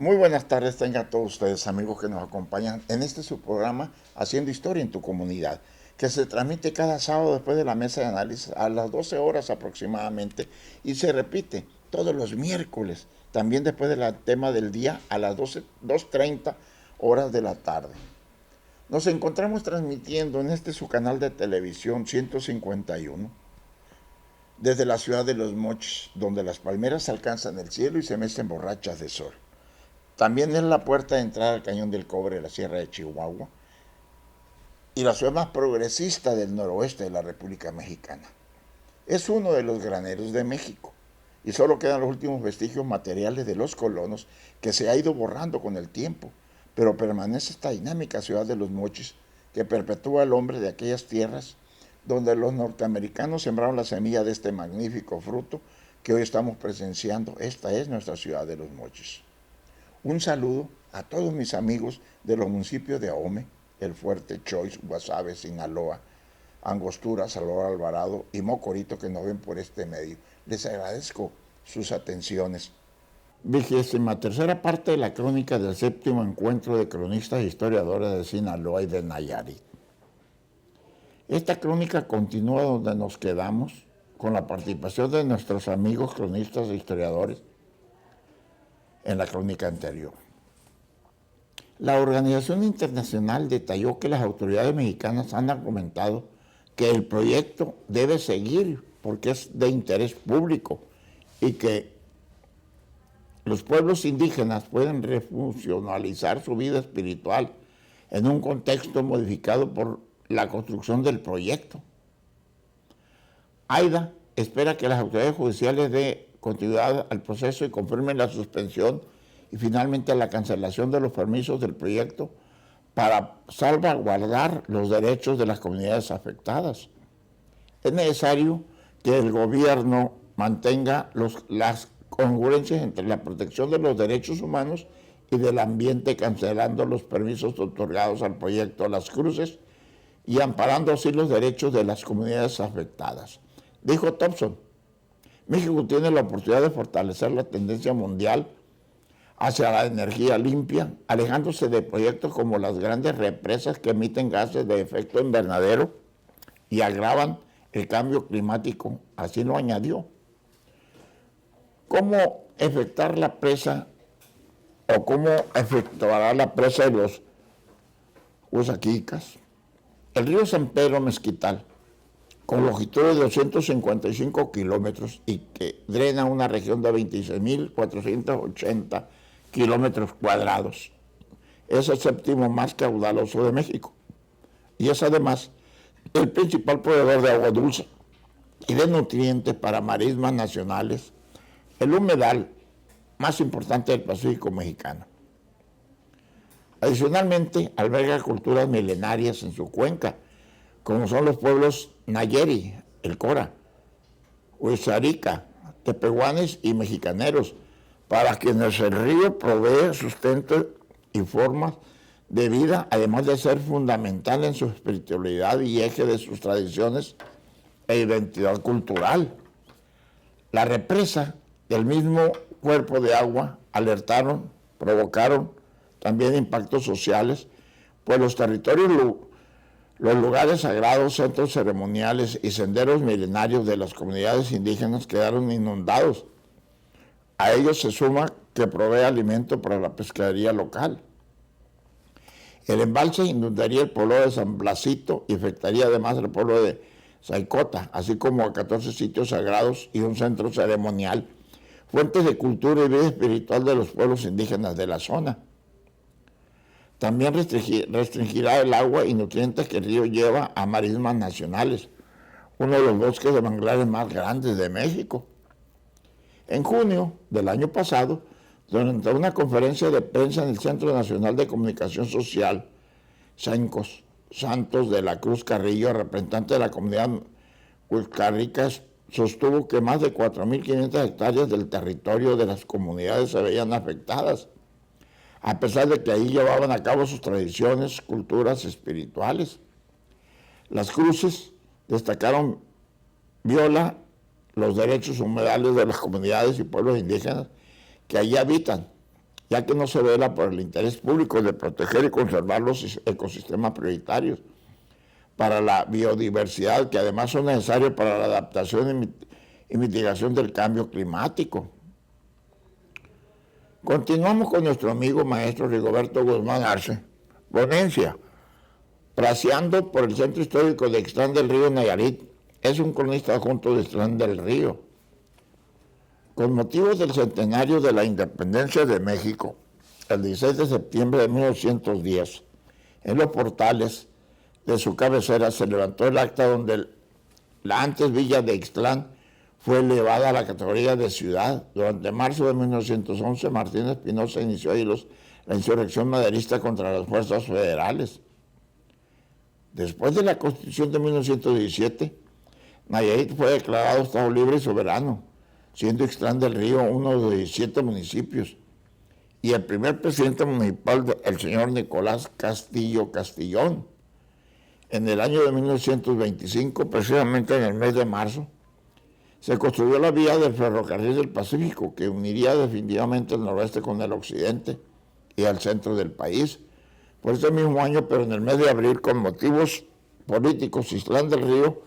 Muy buenas tardes tengan todos ustedes, amigos que nos acompañan en este su programa Haciendo Historia en tu Comunidad, que se transmite cada sábado después de la mesa de análisis a las 12 horas aproximadamente y se repite todos los miércoles, también después del tema del día a las 2:30 horas de la tarde. Nos encontramos transmitiendo en este su canal de televisión 151 desde la ciudad de Los Mochis, donde las palmeras alcanzan el cielo y se mecen borrachas de sol. También es la puerta de entrada al Cañón del Cobre de la Sierra de Chihuahua y la ciudad más progresista del noroeste de la República Mexicana. Es uno de los graneros de México y solo quedan los últimos vestigios materiales de los colonos que se ha ido borrando con el tiempo, pero permanece esta dinámica ciudad de Los Mochis que perpetúa al hombre de aquellas tierras donde los norteamericanos sembraron la semilla de este magnífico fruto que hoy estamos presenciando. Esta es nuestra ciudad de Los Mochis. Un saludo a todos mis amigos de los municipios de Ahome, El Fuerte, Choix, Guasave, Sinaloa, Angostura, Salvador Alvarado y Mocorito que nos ven por este medio. Les agradezco sus atenciones. 23ª parte de la crónica del 7º encuentro de cronistas e historiadores de Sinaloa y de Nayarit. Esta crónica continúa donde nos quedamos con la participación de nuestros amigos cronistas e historiadores en la crónica anterior. La organización internacional detalló que las autoridades mexicanas han argumentado que el proyecto debe seguir porque es de interés público y que los pueblos indígenas pueden refuncionalizar su vida espiritual en un contexto modificado por la construcción del proyecto. AIDA espera que las autoridades judiciales den continuidad al proceso y confirmen la suspensión y finalmente la cancelación de los permisos del proyecto para salvaguardar los derechos de las comunidades afectadas. Es necesario que el gobierno mantenga las congruencias entre la protección de los derechos humanos y del ambiente, cancelando los permisos otorgados al proyecto Las Cruces y amparando así los derechos de las comunidades afectadas. Dijo Thompson, México tiene la oportunidad de fortalecer la tendencia mundial hacia la energía limpia, alejándose de proyectos como las grandes represas que emiten gases de efecto invernadero y agravan el cambio climático. Así lo añadió. ¿Cómo efectuar la presa o cómo efectuará la presa de los Usaquicas? El río San Pedro Mezquital, con longitud de 255 kilómetros y que drena una región de 26.480 kilómetros cuadrados, es el séptimo más caudaloso de México y es además el principal proveedor de agua dulce y de nutrientes para marismas nacionales, el humedal más importante del Pacífico mexicano. Adicionalmente, alberga culturas milenarias en su cuenca, como son los pueblos Nayeri, el Cora, Huizarica, tepehuanes y mexicaneros, para quienes el río provee sustento y formas de vida, además de ser fundamental en su espiritualidad y eje de sus tradiciones e identidad cultural. La represa del mismo cuerpo de agua provocaron también impactos sociales, pues los territorios, los lugares sagrados, centros ceremoniales y senderos milenarios de las comunidades indígenas quedaron inundados. A ellos se suma que provee alimento para la pescadería local. El embalse inundaría el pueblo de San Blasito y afectaría además el pueblo de Zaicota, así como a 14 sitios sagrados y un centro ceremonial, fuentes de cultura y vida espiritual de los pueblos indígenas de la zona. También restringirá el agua y nutrientes que el río lleva a marismas nacionales, uno de los bosques de manglares más grandes de México. En junio del año pasado, durante una conferencia de prensa en el Centro Nacional de Comunicación Social, Santos de la Cruz Carrillo, representante de la comunidad Huizcarrica, sostuvo que más de 4.500 hectáreas del territorio de las comunidades se veían afectadas, a pesar de que ahí llevaban a cabo sus tradiciones, culturas espirituales. Las cruces destacaron viola los derechos humedales de las comunidades y pueblos indígenas que allí habitan, ya que no se vela por el interés público de proteger y conservar los ecosistemas prioritarios para la biodiversidad, que además son necesarios para la adaptación y mitigación del cambio climático. Continuamos con nuestro amigo maestro Rigoberto Guzmán Arce. Ponencia, Paseando por el Centro Histórico de Ixtlán del Río, Nayarit. Es un cronista adjunto de Ixtlán del Río. Con motivo del centenario de la independencia de México, el 16 de septiembre de 1910, en los portales de su cabecera se levantó el acta donde la antes villa de Ixtlán fue elevada a la categoría de ciudad. Durante marzo de 1911, Martín Espinosa inició ahí la insurrección maderista contra las fuerzas federales. Después de la Constitución de 1917, Nayarit fue declarado Estado libre y soberano, siendo Ixtlán del Río uno de los 17 municipios. Y el primer presidente municipal, el señor Nicolás Castillo Castillón. En el año de 1925, precisamente en el mes de marzo, se construyó la vía del ferrocarril del Pacífico, que uniría definitivamente el noroeste con el occidente y el centro del país. Por ese mismo año, pero en el mes de abril, con motivos políticos, Ixtlán del Río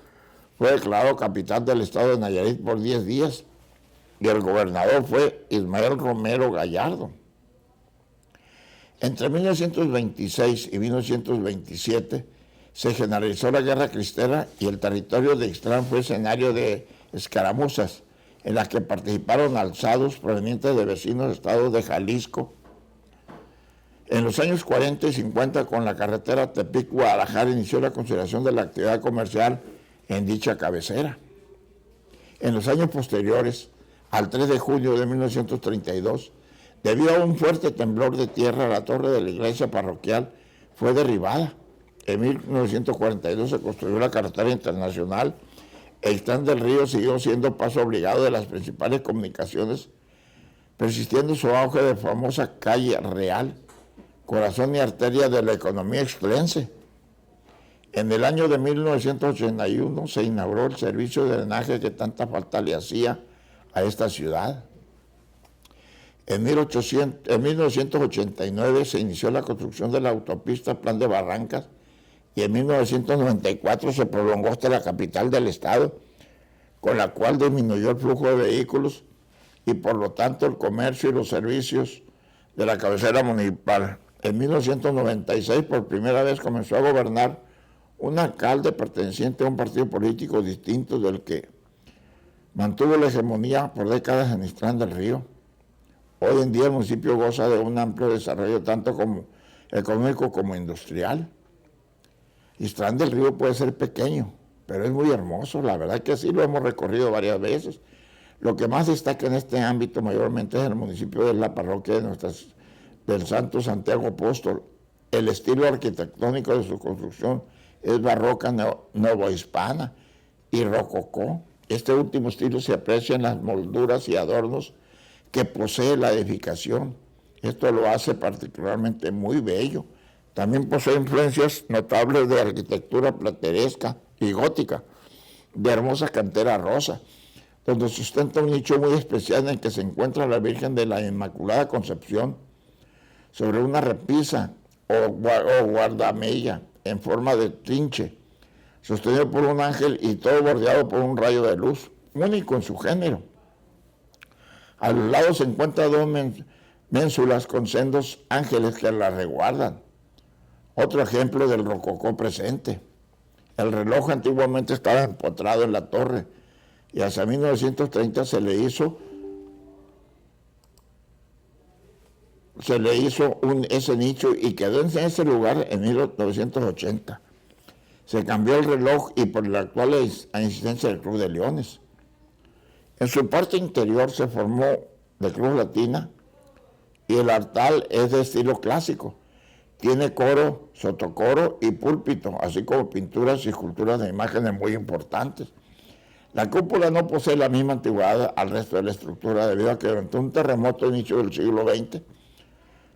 fue declarado capital del estado de Nayarit por 10 días y el gobernador fue Ismael Romero Gallardo. Entre 1926 y 1927 se generalizó la guerra cristera y el territorio de Ixtlán fue escenario de escaramuzas en las que participaron alzados provenientes de vecinos estados de Jalisco. En los años 40 y 50, con la carretera Tepic-Guadalajara, inició la consideración de la actividad comercial en dicha cabecera. En los años posteriores, al 3 de junio de 1932, debido a un fuerte temblor de tierra, la torre de la iglesia parroquial fue derribada. En 1942 se construyó la carretera internacional. Ixtlán del Río siguió siendo paso obligado de las principales comunicaciones, persistiendo su auge de famosa calle Real, corazón y arteria de la economía ixtlense. En el año de 1981 se inauguró el servicio de drenaje que tanta falta le hacía a esta ciudad. En 1989 se inició la construcción de la autopista Plan de Barrancas y en 1994 se prolongó hasta la capital del estado, con la cual disminuyó el flujo de vehículos y por lo tanto el comercio y los servicios de la cabecera municipal. En 1996 por primera vez comenzó a gobernar un alcalde perteneciente a un partido político distinto del que mantuvo la hegemonía por décadas en Ixtlán del Río. Hoy en día el municipio goza de un amplio desarrollo tanto como económico como industrial. Ixtlán del Río puede ser pequeño, pero es muy hermoso, la verdad que sí, lo hemos recorrido varias veces. Lo que más destaca en este ámbito mayormente es el municipio de la parroquia del Santo Santiago Apóstol. El estilo arquitectónico de su construcción es barroca novohispana y rococó. Este último estilo se aprecia en las molduras y adornos que posee la edificación. Esto lo hace particularmente muy bello. También posee influencias notables de arquitectura plateresca y gótica, de hermosa cantera rosa, donde sustenta un nicho muy especial en el que se encuentra la Virgen de la Inmaculada Concepción sobre una repisa o guardamella en forma de trinche, sostenido por un ángel y todo bordeado por un rayo de luz, único en su género. A los lados se encuentran dos ménsulas con sendos ángeles que la resguardan. Otro ejemplo del rococó presente. El reloj antiguamente estaba empotrado en la torre y hacia 1930 se le hizo ese nicho y quedó en ese lugar en 1980. Se cambió el reloj y por la actual insistencia del Club de Leones. En su parte interior se formó de cruz latina y el altar es de estilo clásico. Tiene coro, sotocoro y púlpito, así como pinturas y esculturas de imágenes muy importantes. La cúpula no posee la misma antigüedad al resto de la estructura debido a que durante un terremoto a inicio del siglo XX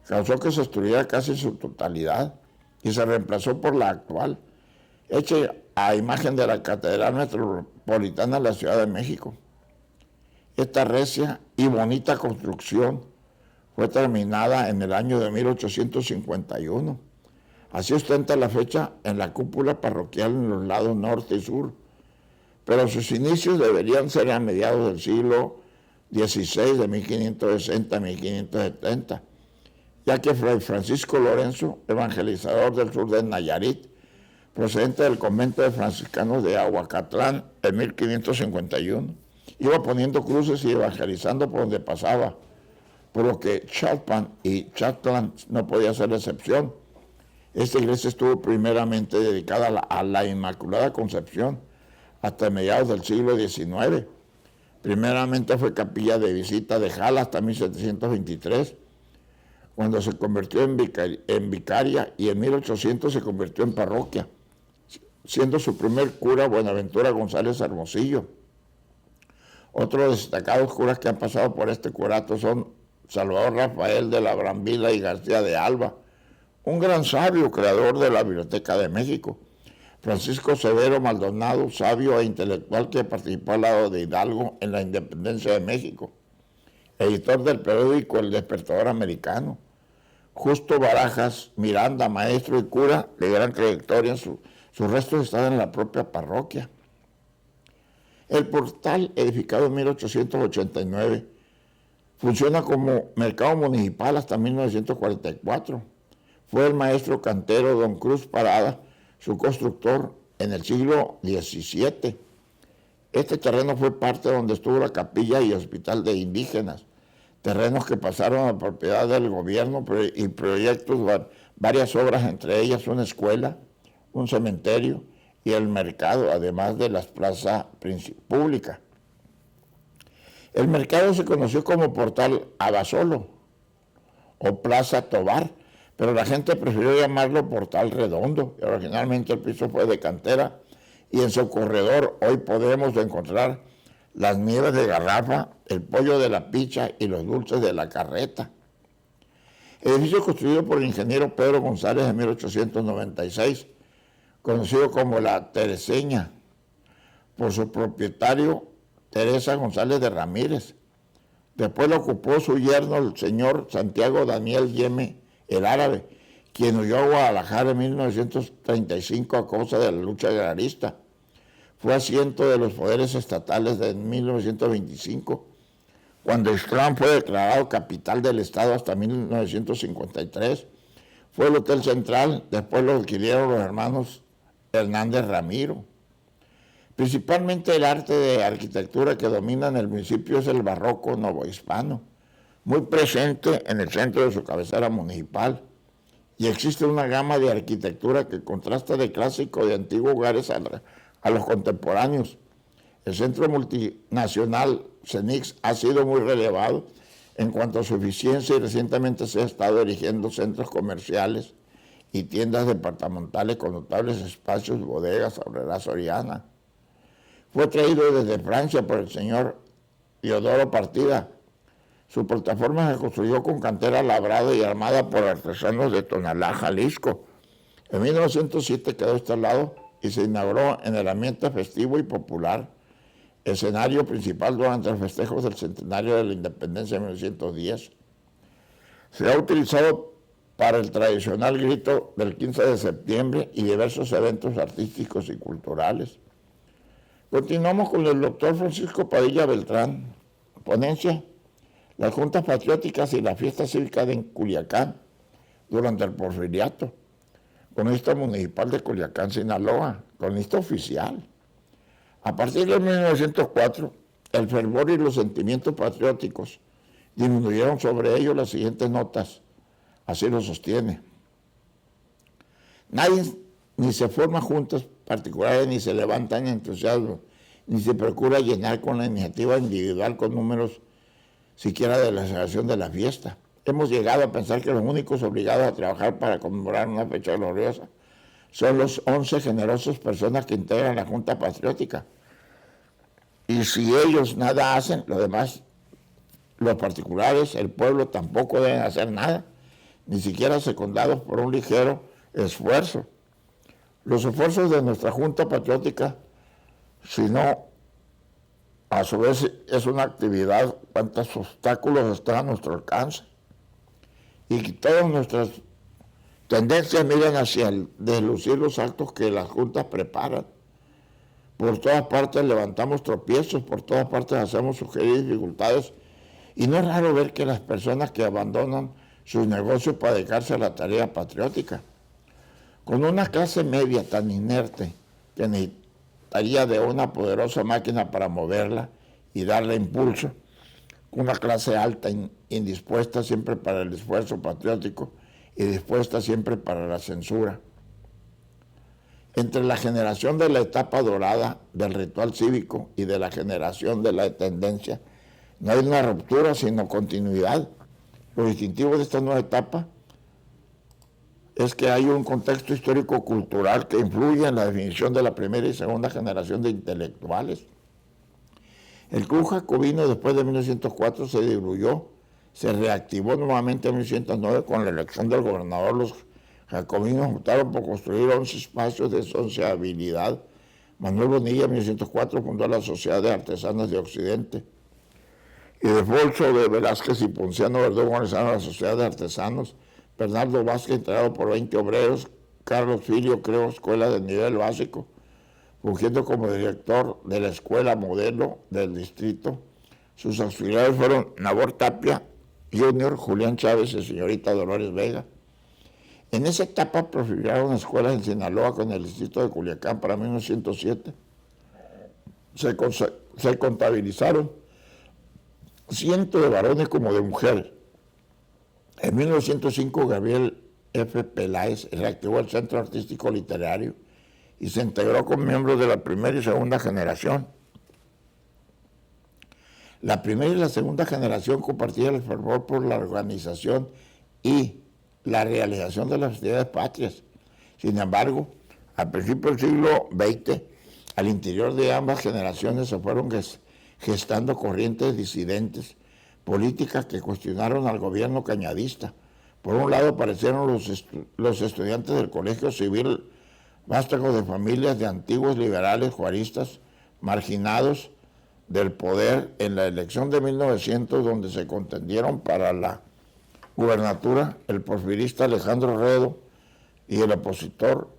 causó que se destruyera casi en su totalidad y se reemplazó por la actual, hecha a imagen de la Catedral Metropolitana de la Ciudad de México. Esta recia y bonita construcción fue terminada en el año de 1851. Así ostenta la fecha en la cúpula parroquial en los lados norte y sur, pero sus inicios deberían ser a mediados del siglo XVI, de 1560 a 1570, ya que Fray Francisco Lorenzo, evangelizador del sur de Nayarit, procedente del convento de franciscanos de Aguacatlán en 1551, iba poniendo cruces y evangelizando por donde pasaba, por lo que Chalpan y Chatlán no podía ser la excepción. Esta iglesia estuvo primeramente dedicada a la Inmaculada Concepción hasta mediados del siglo XIX. Primeramente fue capilla de visita de Jala hasta 1723, cuando se convirtió en vicaria, y en 1800 se convirtió en parroquia, siendo su primer cura Buenaventura González Hermosillo. Otros destacados curas que han pasado por este curato son Salvador Rafael de la Brambila y García de Alba, un gran sabio, creador de la Biblioteca de México; Francisco Severo Maldonado, sabio e intelectual que participó al lado de Hidalgo en la independencia de México; editor del periódico El Despertador Americano; Justo Barajas Miranda, maestro y cura de gran trayectoria, sus restos están en la propia parroquia. El portal, edificado en 1889, funciona como mercado municipal hasta 1944. Fue el maestro cantero don Cruz Parada su constructor en el siglo XVII. Este terreno fue parte donde estuvo la capilla y hospital de indígenas, terrenos que pasaron a propiedad del gobierno y proyectos, varias obras, entre ellas una escuela, un cementerio y el mercado, además de las plazas públicas. El mercado se conoció como Portal Abasolo o Plaza Tobar, pero la gente prefirió llamarlo Portal Redondo. Originalmente el piso fue de cantera y en su corredor hoy podemos encontrar las nieves de garrafa, el pollo de la picha y los dulces de la carreta. Edificio construido por el ingeniero Pedro González en 1896, conocido como La Tereseña, por su propietario Teresa González de Ramírez. Después lo ocupó su yerno, el señor Santiago Daniel Yeme, el árabe, quien huyó a Guadalajara en 1935 a causa de la lucha agrarista. Fue asiento de los poderes estatales de 1925, cuando Ixtlán fue declarado capital del estado hasta 1953. Fue el Hotel Central, después lo adquirieron los hermanos Hernández Ramiro. Principalmente el arte de arquitectura que domina en el municipio es el barroco novohispano, muy presente en el centro de su cabecera municipal, y existe una gama de arquitectura que contrasta de clásico de antiguos hogares a los contemporáneos. El centro multinacional CENIX ha sido muy relevado en cuanto a su eficiencia y recientemente se ha estado erigiendo centros comerciales y tiendas departamentales con notables espacios, bodegas, Aurrera Soriana. Fue traído desde Francia por el señor Diodoro Partida. Su plataforma se construyó con cantera labrada y armada por artesanos de Tonalá, Jalisco. En 1907 quedó instalado y se inauguró en el ambiente festivo y popular, escenario principal durante los festejos del centenario de la independencia de 1910. Se ha utilizado para el tradicional grito del 15 de septiembre y diversos eventos artísticos y culturales. Continuamos con el doctor Francisco Padilla Beltrán. Ponencia: las juntas patrióticas y la fiesta cívica de Culiacán durante el Porfiriato. Cronista municipal de Culiacán, Sinaloa, cronista oficial. A partir de 1904, el fervor y los sentimientos patrióticos disminuyeron sobre ellos las siguientes notas. Así lo sostiene. Nadie ni se forma juntas particulares, ni se levanta en entusiasmo, ni se procura llenar con la iniciativa individual con números siquiera de la celebración de la fiesta. Hemos llegado a pensar que los únicos obligados a trabajar para conmemorar una fecha gloriosa son los 11 generosos personas que integran la Junta Patriótica. Y si ellos nada hacen, los demás, los particulares, el pueblo, tampoco deben hacer nada, ni siquiera secundados por un ligero esfuerzo. Los esfuerzos de nuestra Junta Patriótica, si no, a su vez es una actividad, cuántos obstáculos están a nuestro alcance. y que todas nuestras tendencias miran hacia el deslucir los actos que las juntas preparan. Por todas partes levantamos tropiezos, por todas partes hacemos sugerir dificultades, y no es raro ver que las personas que abandonan sus negocios para dedicarse a la tarea patriótica, con una clase media tan inerte que necesitaría de una poderosa máquina para moverla y darle impulso, una clase alta, indispuesta siempre para el esfuerzo patriótico y dispuesta siempre para la censura. Entre la generación de la etapa dorada del ritual cívico y de la generación de la tendencia, no hay una ruptura, sino continuidad. Lo distintivo de esta nueva etapa es que hay un contexto histórico-cultural que influye en la definición de la primera y segunda generación de intelectuales. El Club Jacobino, después de 1904, se diluyó, se reactivó nuevamente en 1909 con la elección del gobernador. Los jacobinos optaron por construir 11 espacios de sociabilidad. Manuel Bonilla, en 1904, fundó la Sociedad de Artesanos de Occidente. Y de Bolso de Velázquez y Ponciano Verdugo organizaron la Sociedad de Artesanos. Bernardo Vázquez, integrado por 20 obreros. Carlos Filio creó escuela de nivel básico, fungiendo como director de la escuela modelo del distrito. Sus auxiliares fueron Nabor Tapia Jr., Julián Chávez y señorita Dolores Vega. En esa etapa proliferaron escuelas en Sinaloa con el distrito de Culiacán para 1907. Se contabilizaron cientos de varones como de mujeres. En 1905, Gabriel F. Peláez reactivó el Centro Artístico Literario y se integró con miembros de la primera y segunda generación. La primera y la segunda generación compartían el fervor por la organización y la realización de las festividades patrias. Sin embargo, al principio del siglo XX, al interior de ambas generaciones se fueron gestando corrientes disidentes, políticas que cuestionaron al gobierno cañadista. Por un lado aparecieron los estudiantes del Colegio Civil vástago de familias de antiguos liberales juaristas marginados del poder en la elección de 1900, donde se contendieron para la gubernatura el porfirista Alejandro Redo y el opositor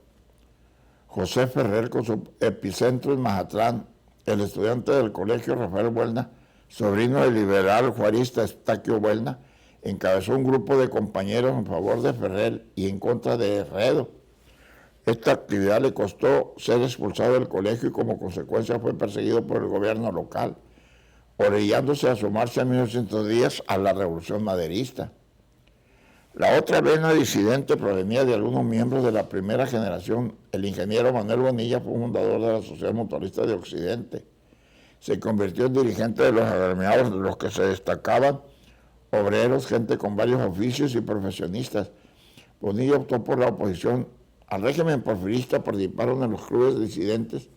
José Ferrer, con su epicentro en Mazatlán. El estudiante del colegio Rafael Buelna, sobrino del liberal juarista Estaquio Buelna, encabezó un grupo de compañeros en favor de Ferrer y en contra de Redo. Esta actividad le costó ser expulsado del colegio y como consecuencia fue perseguido por el gobierno local, orillándose a sumarse en 1910 a la Revolución Maderista. La otra vena disidente provenía de algunos miembros de la primera generación. El ingeniero Manuel Bonilla fue fundador de la Sociedad Motorista de Occidente. Se convirtió en dirigente de los agremiados, de los que se destacaban obreros, gente con varios oficios y profesionistas. Bonilla optó por la oposición al régimen porfirista, participaron en los clubes disidentes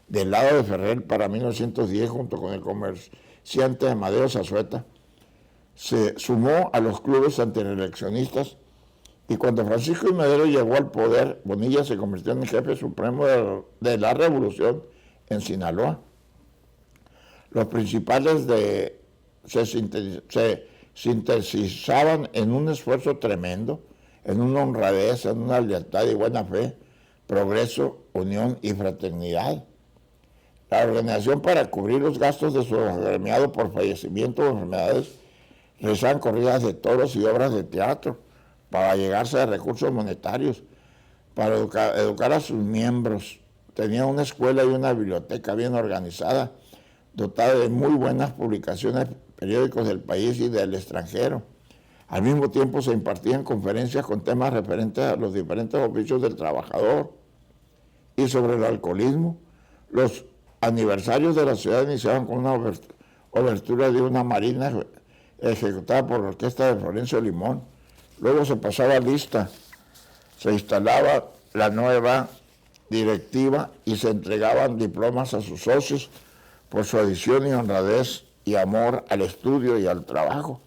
del lado de Ferrer para 1910 junto con el comerciante Amadeo Zazueta. Se sumó a los clubes antireeleccionistas y cuando Francisco I. Madero llegó al poder, Bonilla se convirtió en el jefe supremo de la revolución en Sinaloa. Los principales se sintetizaban en un esfuerzo tremendo, en una honradez, en una lealtad y buena fe, progreso, unión y fraternidad. La organización, para cubrir los gastos de su agremiado por fallecimiento o enfermedades, realizaban corridas de toros y obras de teatro para llegarse a recursos monetarios, para educar a sus miembros. Tenían una escuela y una biblioteca bien organizada, dotada de muy buenas publicaciones, periódicos del país y del extranjero. Al mismo tiempo se impartían conferencias con temas referentes a los diferentes oficios del trabajador y sobre el alcoholismo. Los aniversarios de la ciudad iniciaban con una obertura de una marina ejecutada por la orquesta de Florencio Limón. Luego se pasaba lista, se instalaba la nueva directiva y se entregaban diplomas a sus socios por su adición y honradez y amor al estudio y al trabajo.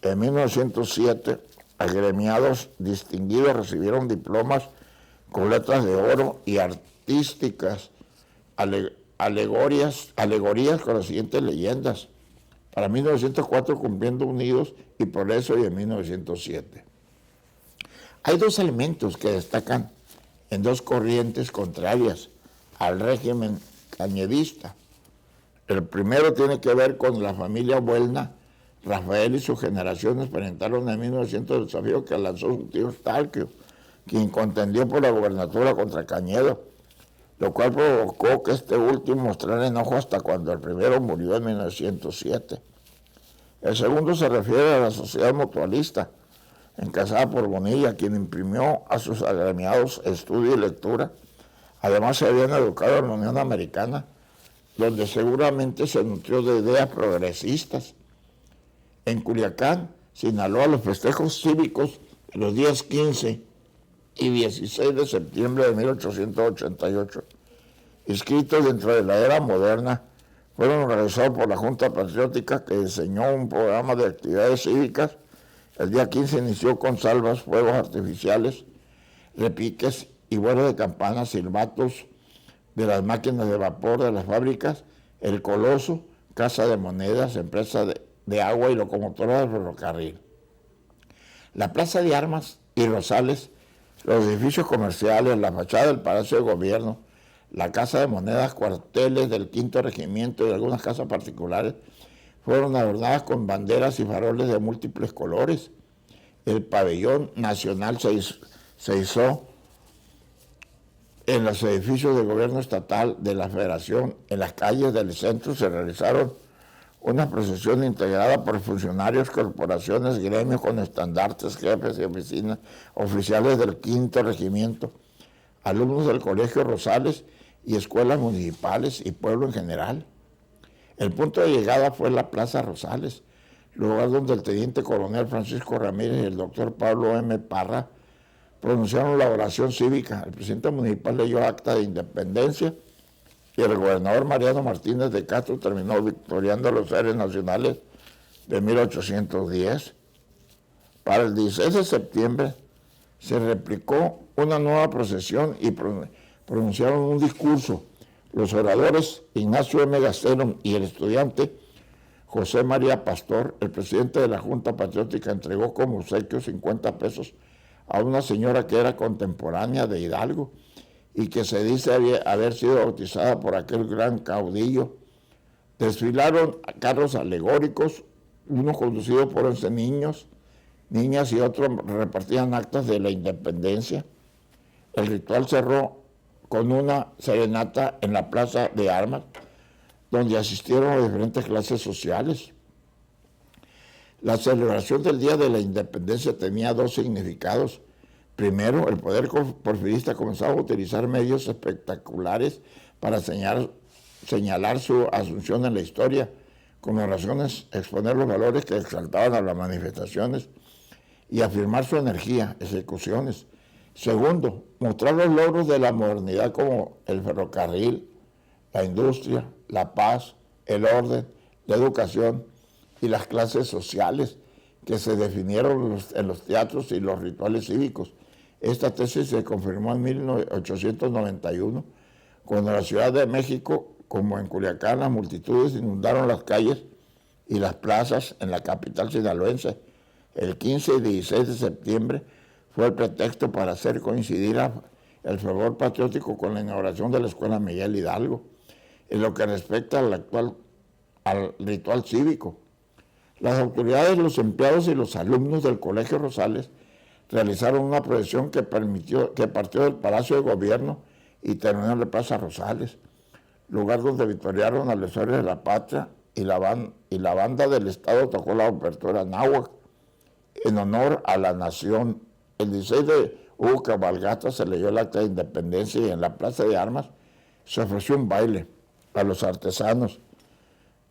En 1907, agremiados distinguidos recibieron diplomas con letras de oro y artísticas alegorías con las siguientes leyendas. Para 1904, Cumpliendo Unidos y Progreso, y en 1907. Hay dos elementos que destacan en dos corrientes contrarias al régimen cañedista. El primero tiene que ver con la familia Buelna. Rafael y su generación experimentaron en 1900 el desafío que lanzó su tío Estalquio, quien contendió por la gobernatura contra Cañedo, lo cual provocó que este último mostrara enojo hasta cuando el primero murió en 1907. El segundo se refiere a la sociedad mutualista, encabezada por Bonilla, quien imprimió a sus agremiados estudio y lectura. Además se habían educado en la Unión Americana, donde seguramente se nutrió de ideas progresistas. En Culiacán, Sinaloa, los festejos cívicos de los días 15 y 16 de septiembre de 1888, inscritos dentro de la era moderna, fueron organizados por la Junta Patriótica, que diseñó un programa de actividades cívicas. El día 15 inició con salvas, fuegos artificiales, repiques y vuelos de campanas, silbatos de las máquinas de vapor de las fábricas, el Coloso, Casa de Monedas, empresa de agua y locomotora del ferrocarril. La Plaza de Armas y Rosales, los edificios comerciales, la fachada del Palacio de Gobierno, la Casa de Monedas, cuarteles del Quinto Regimiento y algunas casas particulares fueron adornadas con banderas y faroles de múltiples colores. El pabellón nacional se izó en los edificios del gobierno estatal de la Federación. En las calles del centro se realizaron una procesión integrada por funcionarios, corporaciones, gremios con estandartes, jefes y oficinas, oficiales del Quinto Regimiento, alumnos del Colegio Rosales y escuelas municipales y pueblo en general. El punto de llegada fue la Plaza Rosales, lugar donde el teniente coronel Francisco Ramírez y el doctor Pablo M. Parra pronunciaron la oración cívica. El presidente municipal leyó acta de independencia y el gobernador Mariano Martínez de Castro terminó victoriando a los héroes nacionales de 1810. Para el 16 de septiembre se replicó una nueva procesión y pronunciaron un discurso. Los oradores Ignacio M. Gastelum y el estudiante José María Pastor. El presidente de la Junta Patriótica entregó como obsequio 50 pesos a una señora que era contemporánea de Hidalgo y que se dice haber sido bautizada por aquel gran caudillo. Desfilaron carros alegóricos, unos conducidos por 11 niños, niñas, y otros repartían actas de la independencia. El ritual cerró con una serenata en la Plaza de Armas, donde asistieron a diferentes clases sociales. La celebración del Día de la Independencia tenía dos significados. Primero, el poder porfirista comenzaba a utilizar medios espectaculares para señalar su asunción en la historia, conmemoraciones, exponer los valores que exaltaban a las manifestaciones y afirmar su energía, ejecuciones. Segundo, mostrar los logros de la modernidad como el ferrocarril, la industria, la paz, el orden, la educación y las clases sociales que se definieron en los teatros y los rituales cívicos. Esta tesis se confirmó en 1891, cuando en la Ciudad de México, como en Culiacán, las multitudes inundaron las calles y las plazas en la capital sinaloense. El 15 y 16 de septiembre fue el pretexto para hacer coincidir el fervor patriótico con la inauguración de la Escuela Miguel Hidalgo. En lo que respecta al ritual cívico, las autoridades, los empleados y los alumnos del Colegio Rosales realizaron una procesión que partió del Palacio de Gobierno y terminó en la Plaza Rosales, lugar donde victoriaron a los héroes de la patria, y la banda del Estado tocó la apertura náhuatl en honor a la nación. El 16 hubo cabalgata, se leyó el acta de independencia y en la Plaza de Armas se ofreció un baile a los artesanos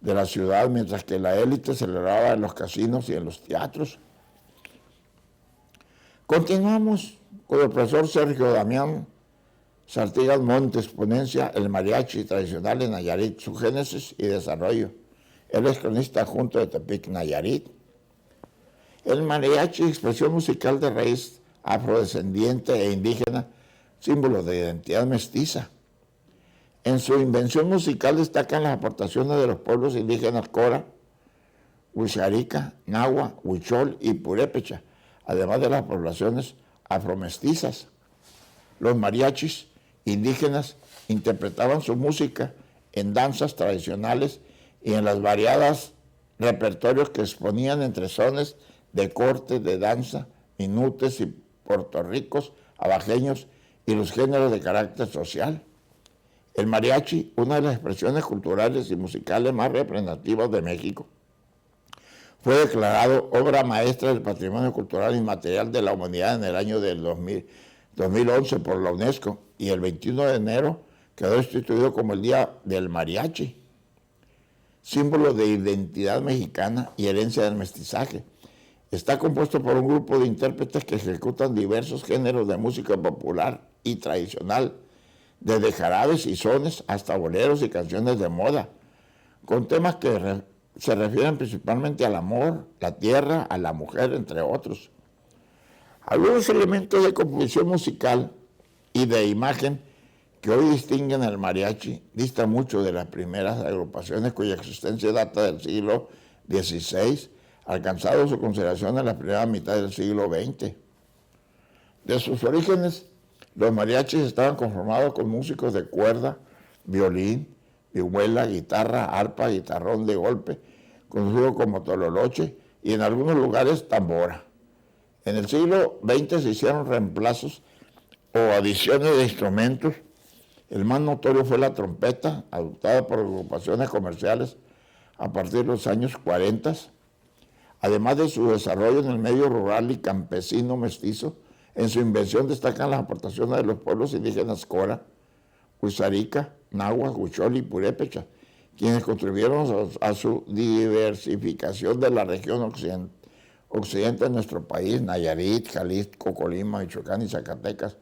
de la ciudad, mientras que la élite celebraba en los casinos y en los teatros. Continuamos con el profesor Sergio Damián Sartigas Montes, ponencia El mariachi tradicional en Nayarit, su génesis y desarrollo. Él es cronista adjunto de Tepic, Nayarit. El mariachi, expresión musical de raíz afrodescendiente e indígena, símbolo de identidad mestiza. En su invención musical destacan las aportaciones de los pueblos indígenas Cora, Huixarica, Nahua, Huichol y Purépecha, además de las poblaciones afromestizas. Los mariachis indígenas interpretaban su música en danzas tradicionales y en las variadas repertorios que exponían entre sones de corte, de danza, minutes y puertorricos, abajeños y los géneros de carácter social. El mariachi, una de las expresiones culturales y musicales más representativas de México, fue declarado obra maestra del patrimonio cultural inmaterial de la humanidad en el año del 2011 por la UNESCO, y el 21 de enero quedó instituido como el Día del Mariachi, símbolo de identidad mexicana y herencia del mestizaje. Está compuesto por un grupo de intérpretes que ejecutan diversos géneros de música popular y tradicional, desde jarabes y sones hasta boleros y canciones de moda, con temas que se refieren principalmente al amor, la tierra, a la mujer, entre otros. Algunos elementos de composición musical y de imagen que hoy distinguen al mariachi distan mucho de las primeras agrupaciones cuya existencia data del siglo XVI, alcanzado su consideración en la primera mitad del siglo XX. De sus orígenes, los mariachis estaban conformados con músicos de cuerda, violín, vihuela, guitarra, arpa, guitarrón de golpe, conocido como tololoche, y en algunos lugares tambora. En el siglo XX se hicieron reemplazos o adiciones de instrumentos. El más notorio fue la trompeta, adoptada por agrupaciones comerciales a partir de los años 40. Además de su desarrollo en el medio rural y campesino mestizo, en su invención destacan las aportaciones de los pueblos indígenas Cora, Huizarica, Náhuatl, Huichol y Purépecha, quienes contribuyeron a su diversificación de la región occidente de nuestro país, Nayarit, Jalisco, Colima, Michoacán y Zacatecas,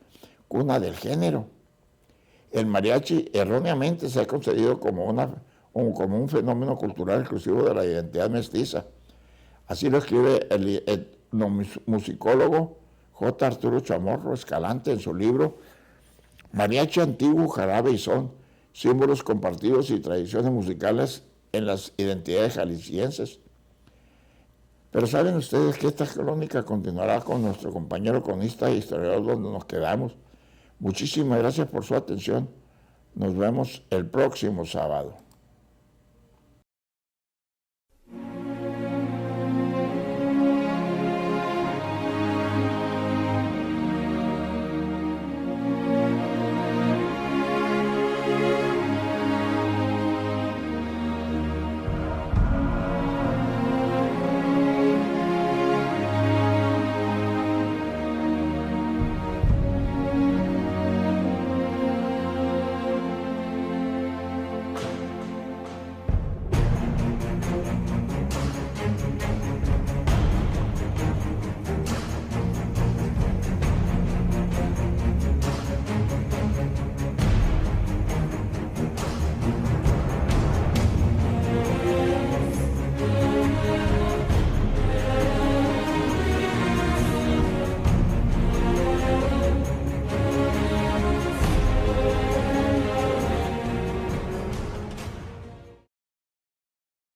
cuna del género. El mariachi erróneamente se ha concebido como un fenómeno cultural exclusivo de la identidad mestiza. Así lo escribe el etnomusicólogo J. Arturo Chamorro Escalante en su libro Mariachi antiguo, jarabe y son, símbolos compartidos y tradiciones musicales en las identidades jaliscienses. Pero saben ustedes que esta crónica continuará con nuestro compañero cronista e historiador donde nos quedamos. Muchísimas gracias por su atención. Nos vemos el próximo sábado.